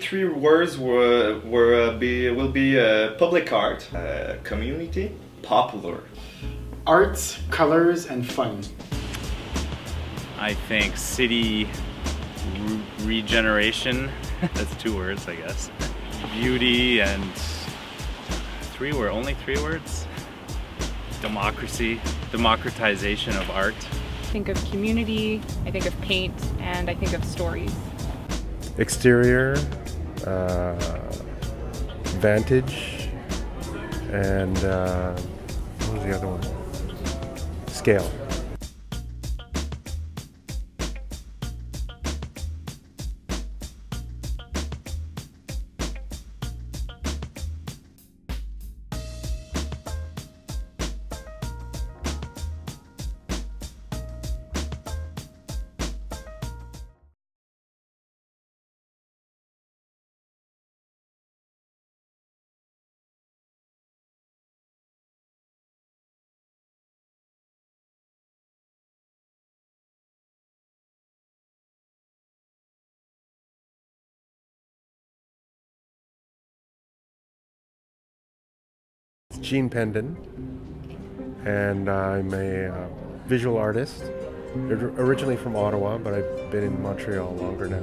Three words will be public art, community, popular. Art, colors, and fun. I think city regeneration. That's 2 words, I guess. Beauty and only 3 words. Democracy, democratization of art. I think of community, I think of paint, and I think of stories. Exterior, vantage, and what was the other one? Scale. Jean Pendon, and I'm a visual artist, originally from Ottawa, but I've been in Montreal longer now.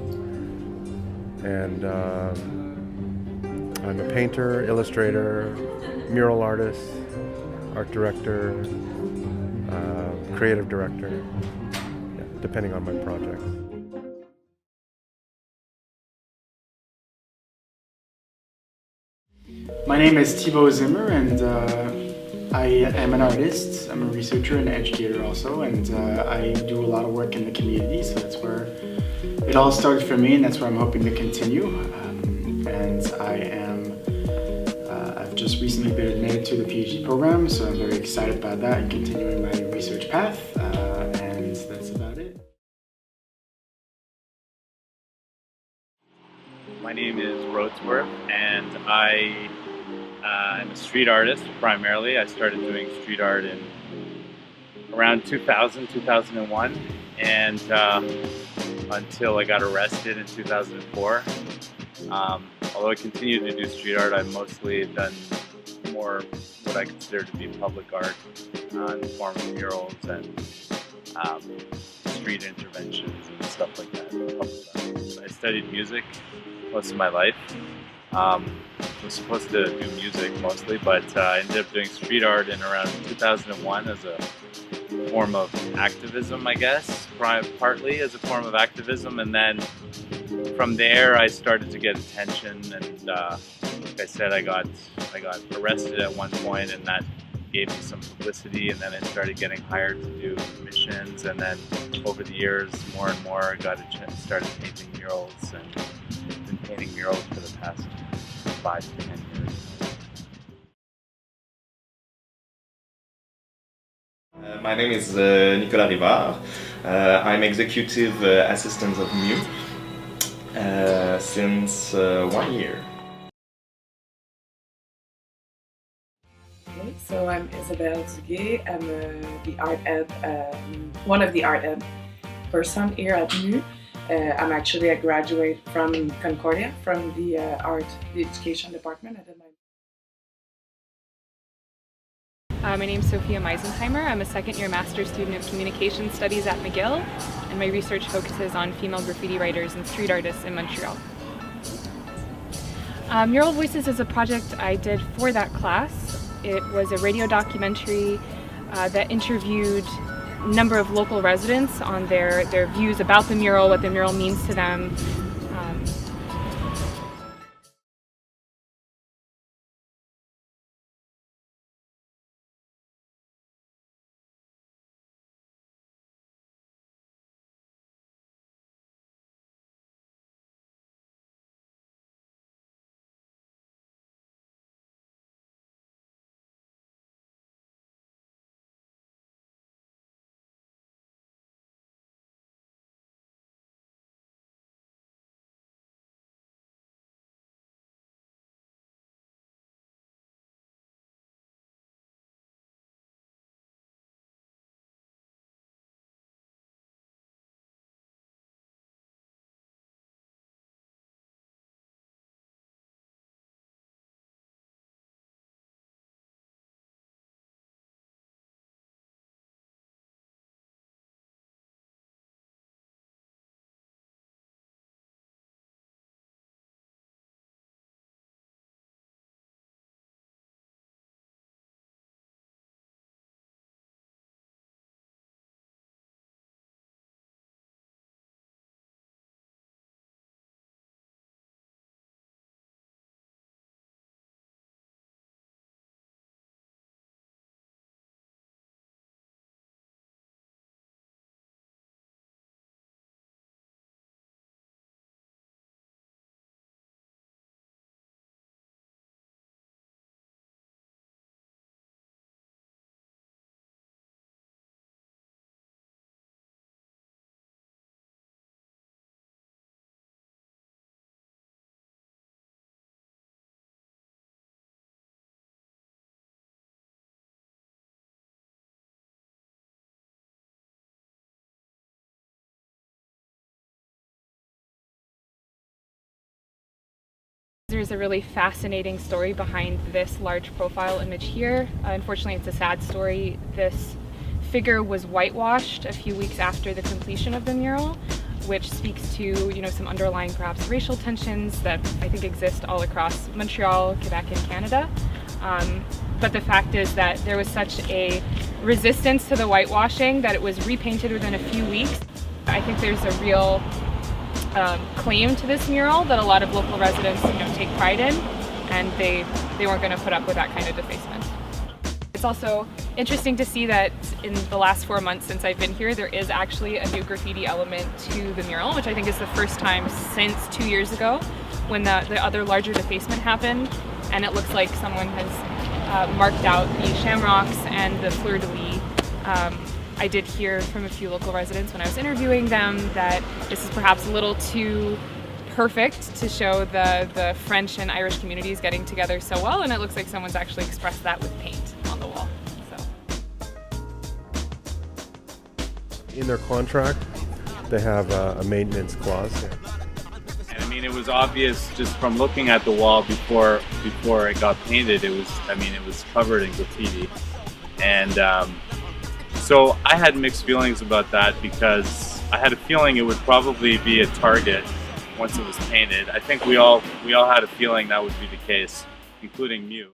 And I'm a painter, illustrator, mural artist, art director, creative director, yeah, depending on my project. My name is Thibault Zimmer, and I am an artist. I'm a researcher and educator also, and I do a lot of work in the community, so that's where it all started for me, and that's where I'm hoping to continue. And I've just recently been admitted to the PhD program, so I'm very excited about that and continuing my research path, and that's about it. My name is Roadsworth, and I'm a street artist primarily. I started doing street art in around 2000, 2001, and until I got arrested in 2004. Although I continued to do street art, I've mostly done more what I consider to be public art in the form of murals and street interventions and stuff like that. I studied music most of my life. I was supposed to do music mostly, but I ended up doing street art in around 2001 as a form of activism, I guess, partly as a form of activism, and then from there I started to get attention, and like I said, I got arrested at one point, and that gave me some publicity, and then I started getting hired to do missions, and then over the years more and more I got a chance, started painting murals, and been painting murals for the past 5 to 10 years. My name is Nicolas Rivard. I'm executive assistant of MU since 1 year. Okay, so I'm Isabelle Duegay. I'm the art ed, one of the art ed person here at MU. I'm actually a graduate from Concordia, from the education department. My name is Sofia Misenheimer. I'm a second-year master's student of communication studies at McGill, and my research focuses on female graffiti writers and street artists in Montreal. Mural Voices is a project I did for that class. It was a radio documentary that interviewed a number of local residents on their views about the mural, what the mural means to them, There's a really fascinating story behind this large profile image here. Unfortunately, it's a sad story. This figure was whitewashed a few weeks after the completion of the mural, which speaks to, some underlying perhaps racial tensions that I think exist all across Montreal, Quebec, and Canada. But the fact is that there was such a resistance to the whitewashing that it was repainted within a few weeks. I think there's a real claim to this mural that a lot of local residents, take pride in, and they weren't going to put up with that kind of defacement. It's also interesting to see that in the last 4 months since I've been here, there is actually a new graffiti element to the mural, which I think is the first time since 2 years ago when the other larger defacement happened, and it looks like someone has marked out the shamrocks and the fleur-de-lis. I did hear from a few local residents when I was interviewing them that this is perhaps a little too perfect to show the French and Irish communities getting together so well, and it looks like someone's actually expressed that with paint on the wall. In their contract, they have a maintenance clause. And I mean, it was obvious just from looking at the wall before it got painted. It was covered in graffiti, and so I had mixed feelings about that because I had a feeling it would probably be a target once it was painted. I think we all had a feeling that would be the case, including Mew.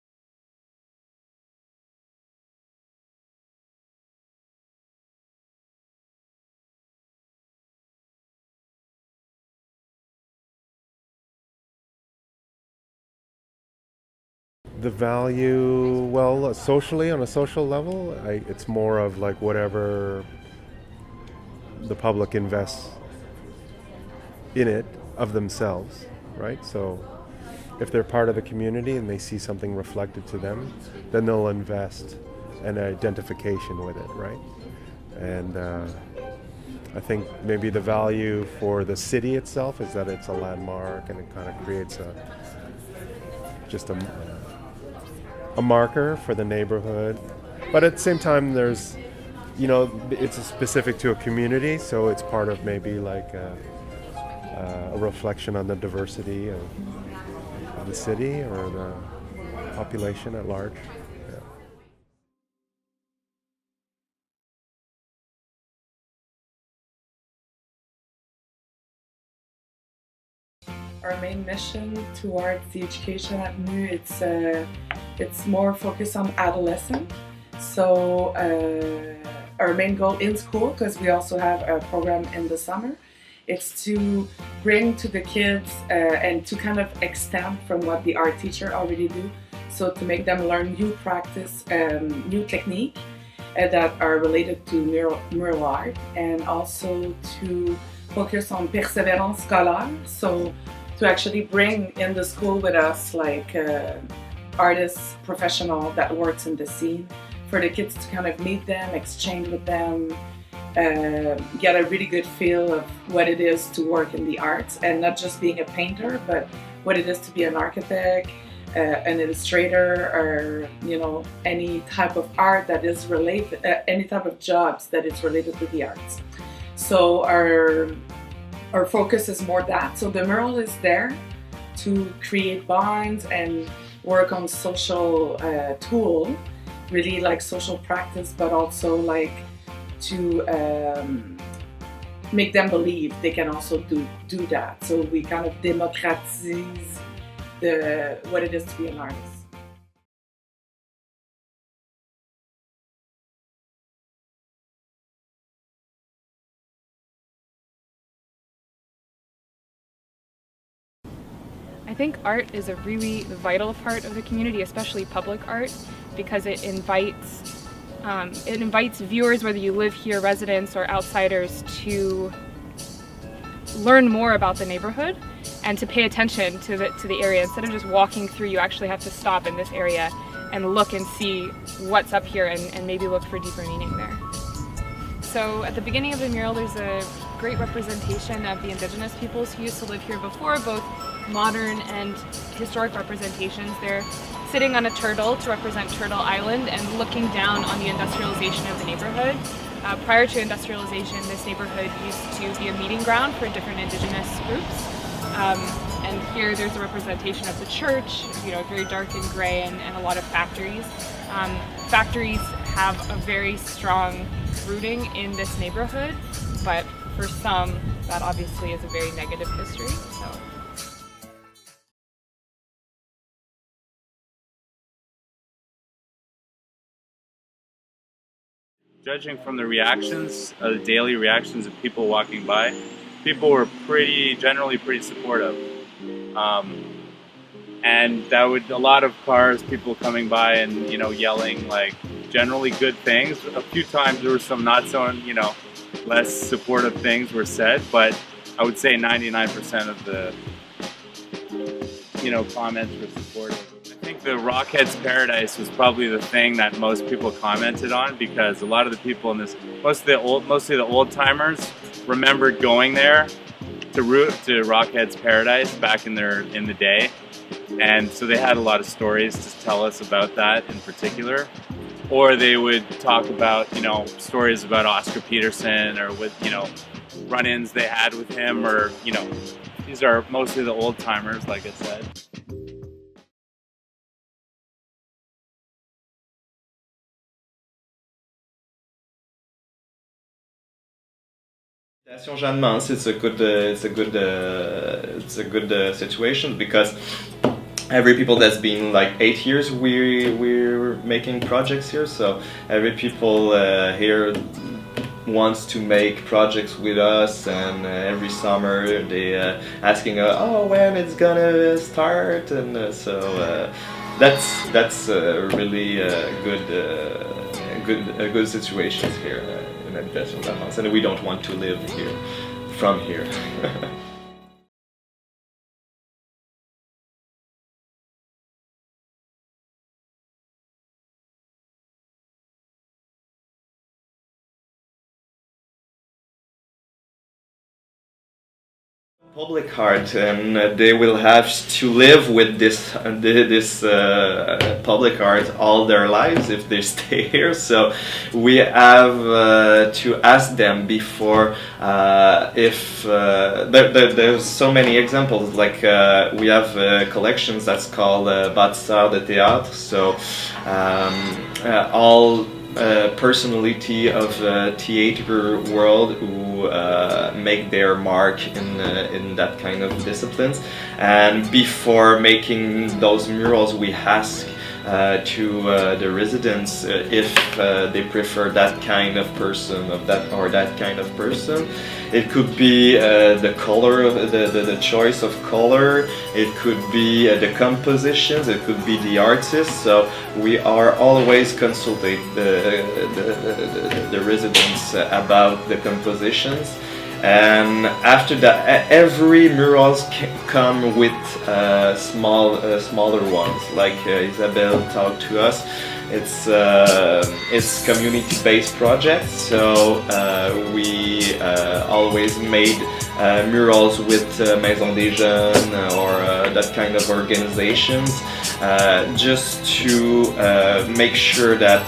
The value, well, socially, on a social level, it's more of like whatever the public invests in it of themselves, right? So if they're part of the community and they see something reflected to them, then they'll invest an identification with it, right? And I think maybe the value for the city itself is that it's a landmark and it kind of creates just a marker for the neighborhood. But at the same time, there's, it's specific to a community, so it's part of maybe like a reflection on the diversity of the city or the population at large. Our main mission towards the education at MU, it's more focused on adolescent. So our main goal in school, because we also have a program in the summer, it's to bring to the kids and to kind of extend from what the art teacher already do. So to make them learn new practice, new technique that are related to mural art, and also to focus on persévérance scolaire. So to actually bring in the school with us like artists, professional that works in the scene, for the kids to kind of meet them, exchange with them, get a really good feel of what it is to work in the arts, and not just being a painter, but what it is to be an architect, an illustrator, or any type of art that is related, any type of jobs that is related to the arts. So our focus is more that. So the mural is there to create bonds and work on social tool, really like social practice, but also like to make them believe they can also do that. So we kind of democratize what it is to be an artist. I think art is a really vital part of the community, especially public art, because it invites viewers, whether you live here, residents or outsiders, to learn more about the neighborhood and to pay attention to the area. Instead of just walking through, you actually have to stop in this area and look and see what's up here and maybe look for deeper meaning there. So at the beginning of the mural, there's a great representation of the Indigenous peoples who used to live here before, both modern and historic representations. They're sitting on a turtle to represent Turtle Island and looking down on the industrialization of the neighborhood. Prior to industrialization, this neighborhood used to be a meeting ground for different Indigenous groups. And Here there's a representation of the church, you know, very dark and gray, and a lot of factories. Factories have a very strong rooting in this neighborhood, but for some, that obviously is a very negative history. So. Judging from the reactions, the daily reactions of people walking by, people were generally pretty supportive. And that would, a lot of cars, people coming by and, you know, yelling like generally good things. A few times there were some not so, you know, less supportive things were said, but I would say 99% of the, you know, comments were supportive. I think the Rockhead's Paradise was probably the thing that most people commented on, because a lot of the people in this, mostly the old timers, remembered going there to Rockhead's Paradise back in the day, and so they had a lot of stories to tell us about that in particular. Or they would talk about, you know, stories about Oscar Peterson, or with, you know, run-ins they had with him, or, you know, these are mostly the old timers, like I said. Jeanne Mance, it's a good situation, because every people that's been like 8 years we're making projects here, so every people here wants to make projects with us, and every summer they asking oh, when it's gonna start, and so that's really good situations here in Habitation Jeanne Mance, and we don't want to live here from here. Public art, and they will have to live with this public art all their lives if they stay here. So we have to ask them before if there's so many examples. Like we have collections that's called Bâtisseurs de Théâtre. So all personality of theater world who make their mark in that kind of disciplines, and before making those murals we ask to the residents if they prefer that kind of person, that kind of person. It could be the color, the choice of color. It could be the compositions. It could be the artist. So we are always consulting the residents about the compositions. And after that, every murals come with smaller ones. Like Isabelle talked to us, it's community-based project. So we always made murals with Maison des Jeunes or that kind of organizations, just to make sure that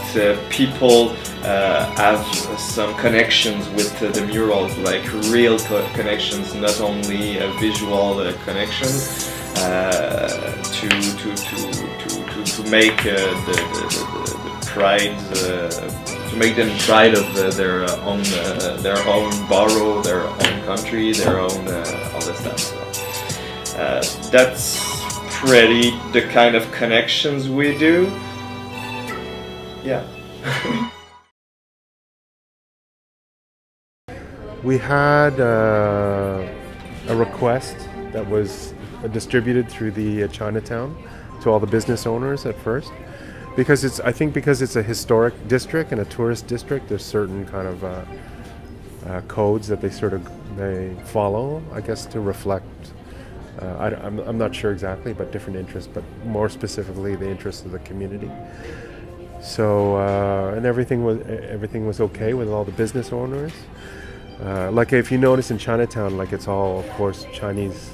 people have some connections with the murals, like real connections, not only visual connections, to make the pride, to make them pride of their own borough, their own country, their own all this stuff. So that's pretty the kind of connections we do. Yeah. We had a request that was distributed through the Chinatown to all the business owners at first, because I think because it's a historic district and a tourist district, there's certain kind of codes that they follow, I guess, to reflect. I'm not sure exactly, but different interests, but more specifically the interests of the community. So and everything was okay with all the business owners. Like if you notice in Chinatown, like it's all, of course, Chinese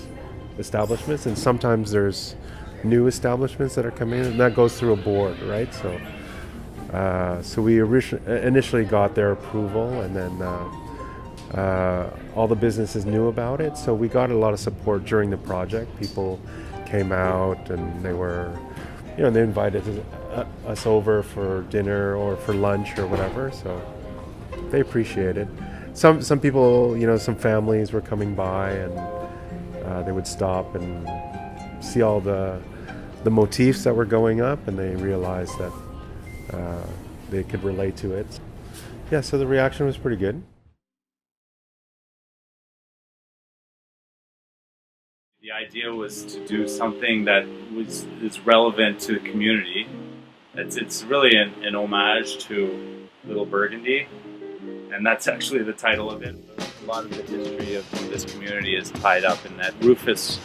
establishments, and sometimes there's new establishments that are coming in, and that goes through a board, right? So we initially got their approval, and then all the businesses knew about it, so we got a lot of support during the project. People came out and they were, they invited us over for dinner or for lunch or whatever, so they appreciate it. Some people, some families were coming by and they would stop and see all the motifs that were going up, and they realized that they could relate to it. Yeah, so the reaction was pretty good. The idea was to do something that is relevant to the community. It's really an homage to Little Burgundy, and that's actually the title of it. A lot of the history of this community is tied up in that. Rufus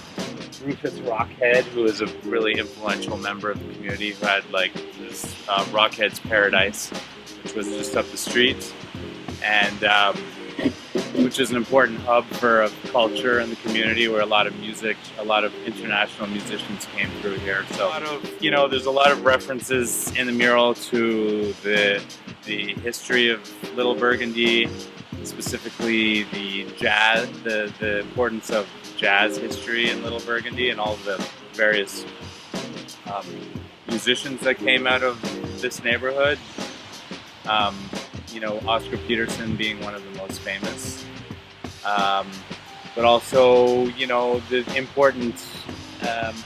Rockhead, who is a really influential member of the community, who had like this Rockhead's Paradise, which was just up the street, and which is an important hub for culture in the community, where a lot of music, a lot of international musicians came through here. So, there's a lot of references in the mural to the history of Little Burgundy, specifically the jazz, the importance of jazz history in Little Burgundy, and all of the various musicians that came out of this neighborhood. Oscar Peterson being one of the most famous, but also, the important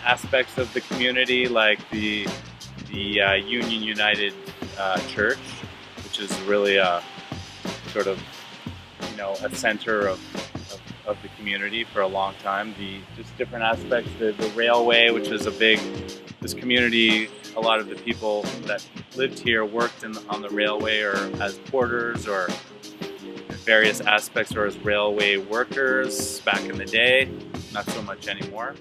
aspects of the community, like the Union United Church, which is really a sort of, a center of the community for a long time. Just different aspects, the railway, which is this community, a lot of the people that lived here worked on the railway, or as porters, or various aspects, or as railway workers back in the day, not so much anymore.